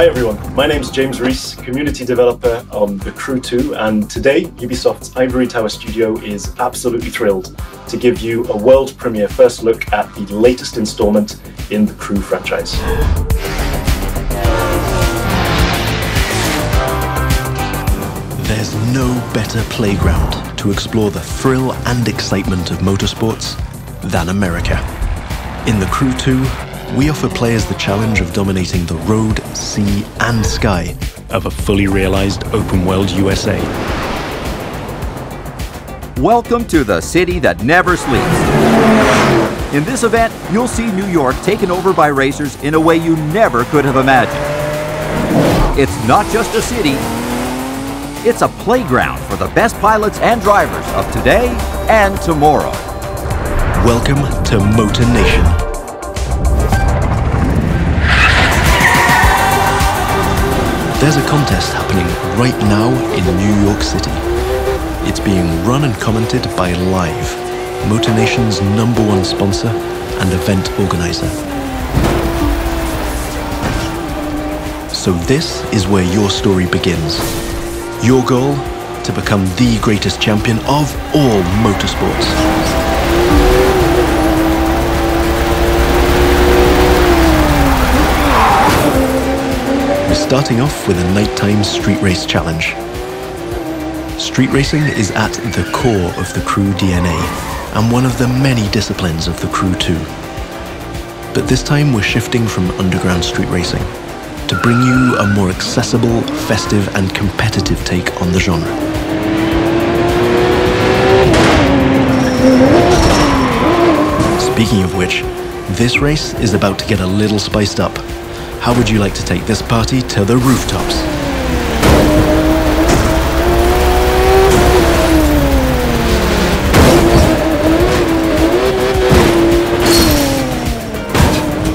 Hi everyone, my name's James Rees, community developer on The Crew 2, and today Ubisoft's Ivory Tower studio is absolutely thrilled to give you a world premiere first look at the latest installment in the Crew franchise. There's no better playground to explore the thrill and excitement of motorsports than America. In The Crew 2, we offer players the challenge of dominating the road, sea, and sky of a fully realized open-world USA. Welcome to the city that never sleeps. In this event, you'll see New York taken over by racers in a way you never could have imagined. It's not just a city, it's a playground for the best pilots and drivers of today and tomorrow. Welcome to Motor Nation. There's a contest happening right now in New York City. It's being run and commented by Live, Motor Nation's #1 sponsor and event organizer. So this is where your story begins. Your goal? To become the greatest champion of all motorsports. We're starting off with a nighttime street race challenge. Street racing is at the core of the Crew DNA and one of the many disciplines of the Crew 2. But this time we're shifting from underground street racing to bring you a more accessible, festive and competitive take on the genre. Speaking of which, this race is about to get a little spiced up. How would you like to take this party to the rooftops?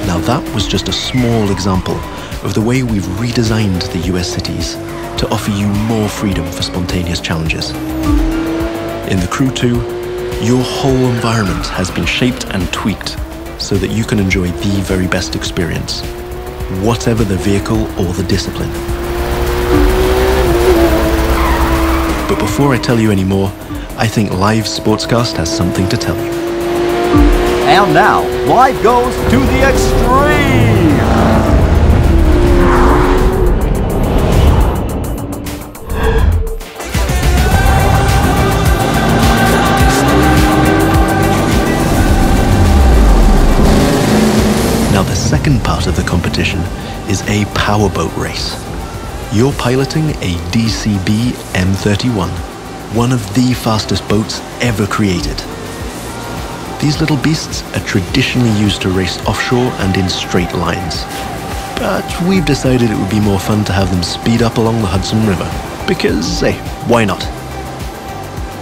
Now that was just a small example of the way we've redesigned the US cities to offer you more freedom for spontaneous challenges. In the Crew 2, your whole environment has been shaped and tweaked so that you can enjoy the very best experience, whatever the vehicle or the discipline. But before I tell you any more, I think Live Sportscast has something to tell you. And now, Live goes to the extreme! Now the second part of the competition is a powerboat race. You're piloting a DCB M31, one of the fastest boats ever created. These little beasts are traditionally used to race offshore and in straight lines. But we've decided it would be more fun to have them speed up along the Hudson River, because, hey, why not?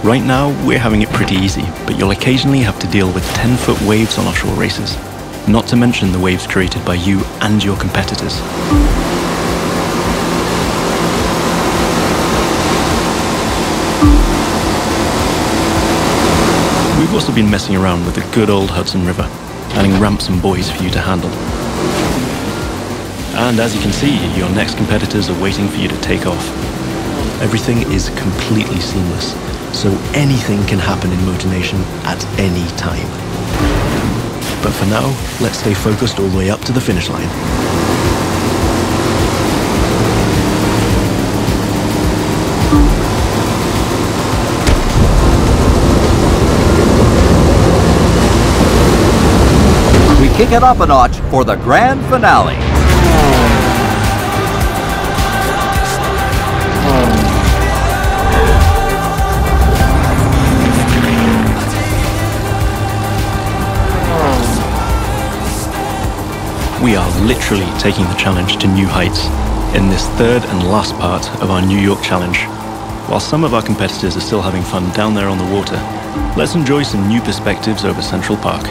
Right now, we're having it pretty easy, but you'll occasionally have to deal with 10-foot waves on offshore races. Not to mention the waves created by you and your competitors. We've also been messing around with the good old Hudson River, adding ramps and buoys for you to handle. And as you can see, your next competitors are waiting for you to take off. Everything is completely seamless, so anything can happen in Motor Nation at any time. But for now, let's stay focused all the way up to the finish line. We kick it up a notch for the grand finale. We are literally taking the challenge to new heights in this third and last part of our New York challenge. While some of our competitors are still having fun down there on the water, let's enjoy some new perspectives over Central Park.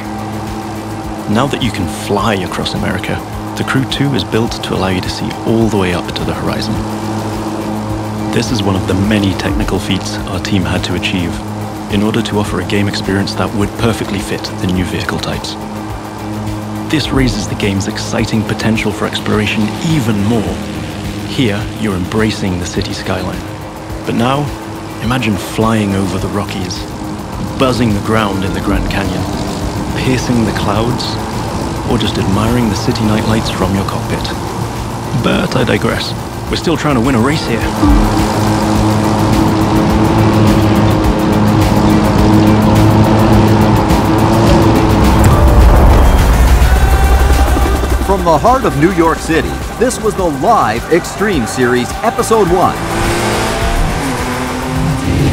Now that you can fly across America, the Crew 2 is built to allow you to see all the way up to the horizon. This is one of the many technical feats our team had to achieve in order to offer a game experience that would perfectly fit the new vehicle types. This raises the game's exciting potential for exploration even more Here, you're embracing the city skyline. But now, imagine flying over the Rockies, buzzing the ground in the Grand Canyon, piercing the clouds, or just admiring the city nightlights from your cockpit. But I digress. We're still trying to win a race here. From the heart of New York City, this was the live Extreme Series Episode 1.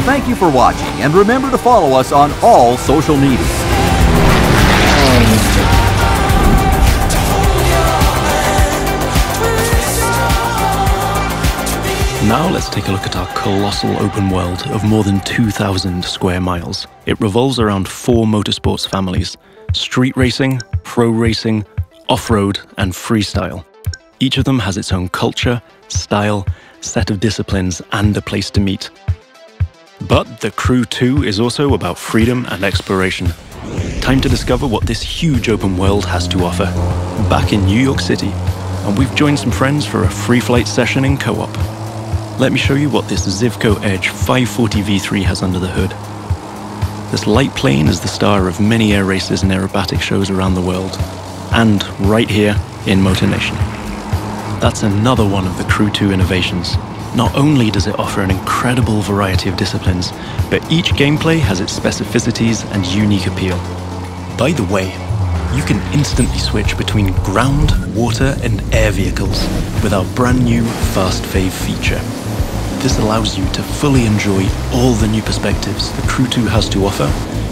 Thank you for watching, and remember to follow us on all social media. Now let's take a look at our colossal open world of more than 2,000 square miles. It revolves around 4 motorsports families: street racing, pro racing, off-road, and freestyle. Each of them has its own culture, style, set of disciplines, and a place to meet. But the Crew 2 is also about freedom and exploration. Time to discover what this huge open world has to offer. Back in New York City, and we've joined some friends for a free flight session in co-op. Let me show you what this Zivco Edge 540 V3 has under the hood. This light plane is the star of many air races and aerobatic shows around the world, and right here in Motor Nation. That's another one of the Crew 2 innovations. Not only does it offer an incredible variety of disciplines, but each gameplay has its specificities and unique appeal. By the way, you can instantly switch between ground, water, and air vehicles with our brand new Fast Fave feature. This allows you to fully enjoy all the new perspectives the Crew 2 has to offer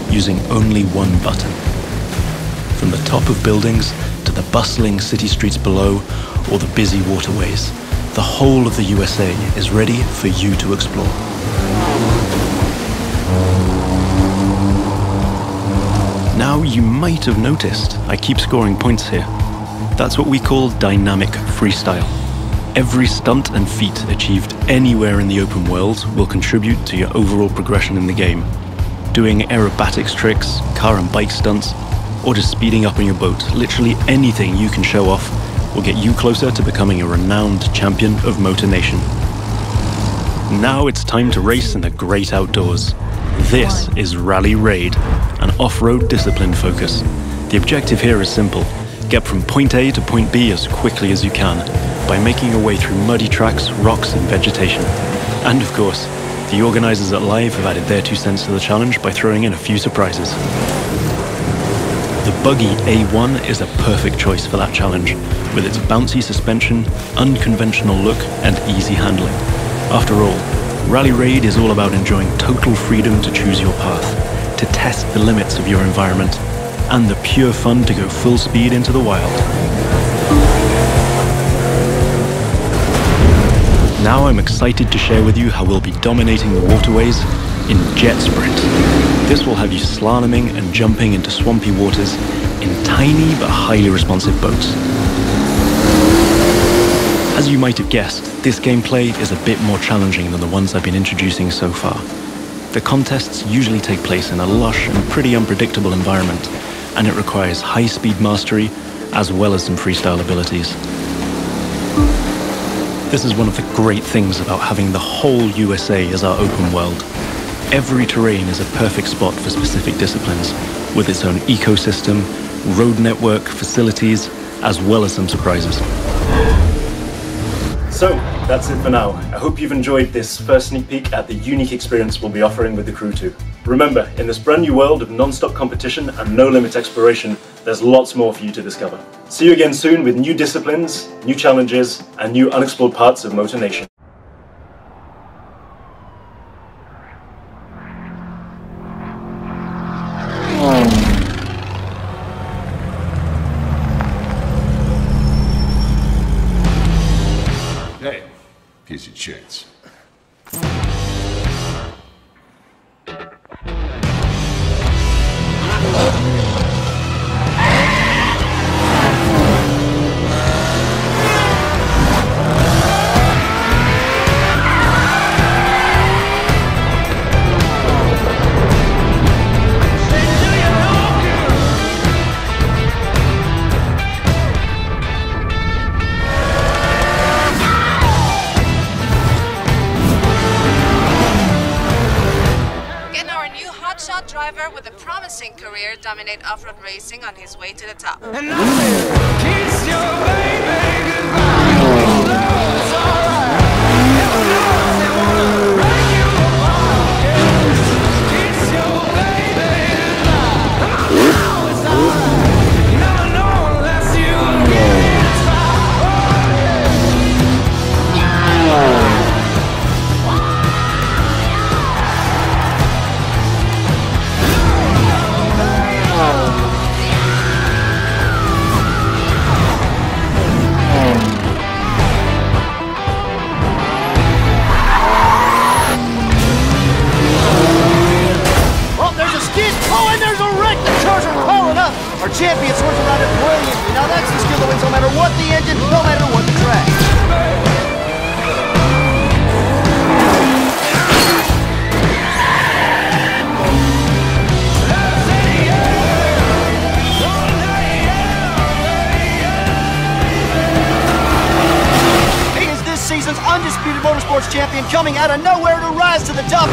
using only one button. From the top of buildings to the bustling city streets below or the busy waterways, the whole of the USA is ready for you to explore. Now you might have noticed I keep scoring points here. That's what we call dynamic freestyle. Every stunt and feat achieved anywhere in the open world will contribute to your overall progression in the game. Doing aerobatics tricks, car and bike stunts, or just speeding up on your boat, literally anything you can show off will get you closer to becoming a renowned champion of Motor Nation. Now it's time to race in the great outdoors. This is Rally Raid, an off-road discipline focus. The objective here is simple: get from point A to point B as quickly as you can by making your way through muddy tracks, rocks, and vegetation. And of course, the organizers at Live have added their 2 cents to the challenge by throwing in a few surprises. The Buggy A1 is a perfect choice for that challenge, with its bouncy suspension, unconventional look, and easy handling. After all, Rally Raid is all about enjoying total freedom to choose your path, to test the limits of your environment, and the pure fun to go full speed into the wild. Now I'm excited to share with you how we'll be dominating the waterways in Jet Sprint. This will have you slaloming and jumping into swampy waters in tiny but highly responsive boats. As you might have guessed, this gameplay is a bit more challenging than the ones I've been introducing so far. The contests usually take place in a lush and pretty unpredictable environment, and it requires high-speed mastery as well as some freestyle abilities. This is one of the great things about having the whole USA as our open world. Every terrain is a perfect spot for specific disciplines, with its own ecosystem, road network, facilities, as well as some surprises. So, that's it for now. I hope you've enjoyed this first sneak peek at the unique experience we'll be offering with the Crew 2. Remember, in this brand new world of non-stop competition and no-limit exploration, there's lots more for you to discover. See you again soon with new disciplines, new challenges, and new unexplored parts of Motor Nation. Hey, here's your chance. driver with a promising career dominate off-road racing on his way to the top. And I said, kiss your baby goodbye. No, it's alright. Heaven knows they wanna break you apart. Yeah. Kiss your baby goodbye. No, it's alright. You never know unless you get tried. Oh, yeah. Our champion swerves around it brilliantly. Now that's the skill that wins no matter what the engine, no matter what the track. He is this season's undisputed motorsports champion, coming out of nowhere to rise to the top.